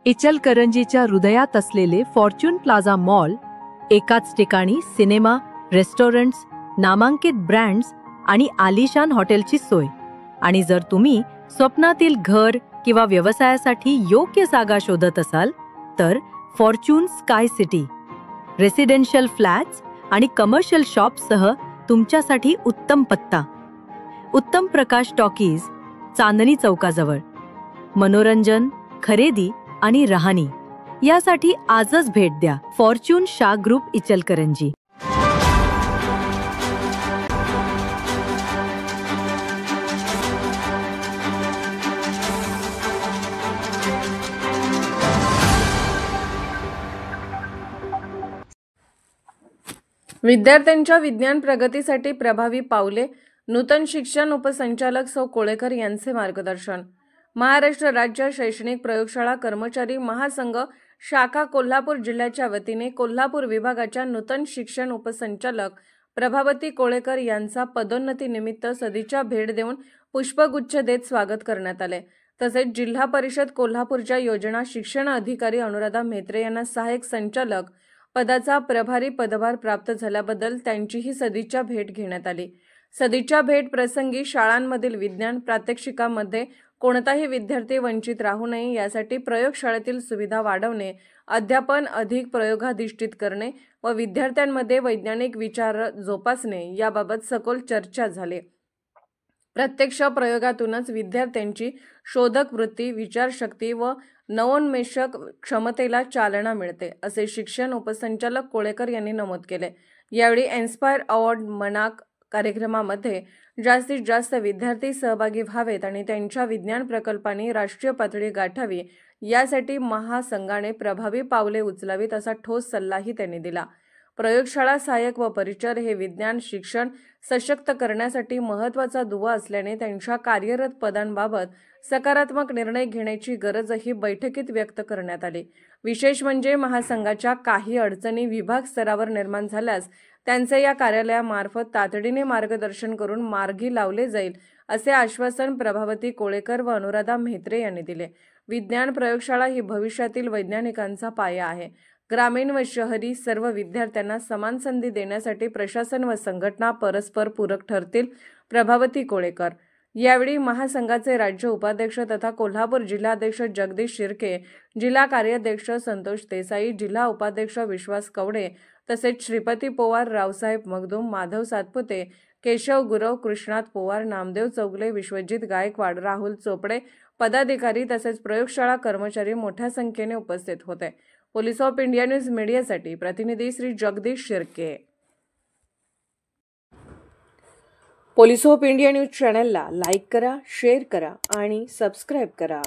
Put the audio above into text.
इचलकरंजीच्या हृदयात असलेले Fortune plaza mall, एकाच ठिकाणी सिनेमा, रेस्टॉरंट्स, नामांकित ब्रँड्स आणि आलिशान हॉटेलची सोय. आणि जर तुम्ही स्वप्नातील घर किंवा व्यवसायासाठी योग्य जागा शोधत असाल तर Fortune sky city residential flats आणि कमर्शियल शॉप्ससह तुमच्यासाठी उत्तम पत्ता. उत्तम प्रकाश टॉकीज, चांदणी चौकाजवळ. मनोरंजन, खरेदी आणि राहणी यासाठी आजच भेट द्या. Fortune Shah group, Ichalkaranji. विद्यार्थ्यांच्या विज्ञान प्रगतीसाठी प्रभावी पावले, नूतन शिक्षण उपसंचालक सौ कोळेकर यांचे मार्गदर्शन. महाराष्ट्र राज्य शैक्षणिक प्रयोगशाळा कर्मचारी महासंघ शाखा कोल्हापूर जिल्ह्याच्या वतीने कोल्हापूर विभागाच्या नूतन शिक्षण उपसंचालक प्रभावती कोळेकर यांचा पदोन्नतीनिमित्त सदिच्छा भेट देऊन पुष्पगुच्छ देत स्वागत करण्यात आले. तसेच जिल्हा परिषद कोल्हापूरच्या योजना शिक्षण अधिकारी अनुराधा म्हेत्रे यांना सहाय्यक संचालक पदाचा प्रभारी पदभार प्राप्त झाल्याबद्दल त्यांचीही सदिच्छा भेट घेण्यात आली. सदिच्छा भेट प्रसंगी शाळांमधील विज्ञान प्रात्यक्षिकामध्ये कोणताही विद्यार्थी वंचित राहू नये यासाठी प्रयोगशाळेतील सुविधा वाढवणे, अध्यापन अधिक प्रयोगाधिष्ठित करणे व विद्यार्थ्यांमध्ये वैज्ञानिक विचार जोपासणे याबाबत सखोल चर्चा झाली. प्रत्यक्ष प्रयोगातूनच विद्यार्थ्यांची शोधक वृत्ती, विचारशक्ती व नवोन्मेषक क्षमतेला चालना मिळते, असे शिक्षण उपसंचालक कोळेकर यांनी नमूद केले. यावेळी इन्स्पायर अवॉर्ड मनाक कार्यक्रमामध्ये जास्तीत जास्त विद्यार्थी सहभागी व्हावेत आणि त्यांच्या विज्ञान प्रकल्पांनी राष्ट्रीय पातळी गाठावी यासाठी महासंघाने प्रभावी पावले उचलावीत असा ठोस सल्लाही त्यांनी दिला. प्रयोगशाळा सहाय्यक व परिचर हे विज्ञान शिक्षण सशक्त करण्यासाठी महत्त्वाचा दुवा असल्याने त्यांच्या कार्यरत पदांबाबत सकारात्मक निर्णय घेण्याची गरजही बैठकीत व्यक्त करण्यात आली. विशेष म्हणजे महासंघाच्या काही अडचणी विभाग स्तरावर निर्माण झाल्यास त्यांचे या कार्यालयामार्फत तातडीने मार्गदर्शन करून मार्गी लावले जाईल, असे आश्वासन प्रभावती कोळेकर व अनुराधा म्हेत्रे यांनी दिले. विज्ञान प्रयोगशाळा ही भविष्यातील वैज्ञानिकांचा पाया आहे. ग्रामीण व शहरी सर्व विद्यार्थ्यांना समान संधी देण्यासाठी प्रशासन व संघटना परस्पर पूरक ठरतील. प्रभावती कोळेकर. यावेळी महासंघाचे राज्य उपाध्यक्ष तथा कोल्हापूर जिल्हाध्यक्ष जगदीश शिर्के, जिल्हा कार्याध्यक्ष संतोष देसाई, जिल्हा उपाध्यक्ष विश्वास कवडे तसेच श्रीपती पोवार, रावसाहेब मगदूम, माधव सातपुते, केशव गुरव, कृष्णात पोवार, नामदेव चौगले, विश्वजित गायकवाड, राहुल चोपडे, पदाधिकारी तसेच प्रयोगशाळा कर्मचारी मोठ्या संख्येने उपस्थित होते. पोलीस ऑफ इंडिया न्यूज मीडियासाठी प्रतिनिधी Shri Jagdish Shirke. Police of India news चॅनलला लाईक करा, शेअर करा आणि सबस्क्राईब करा.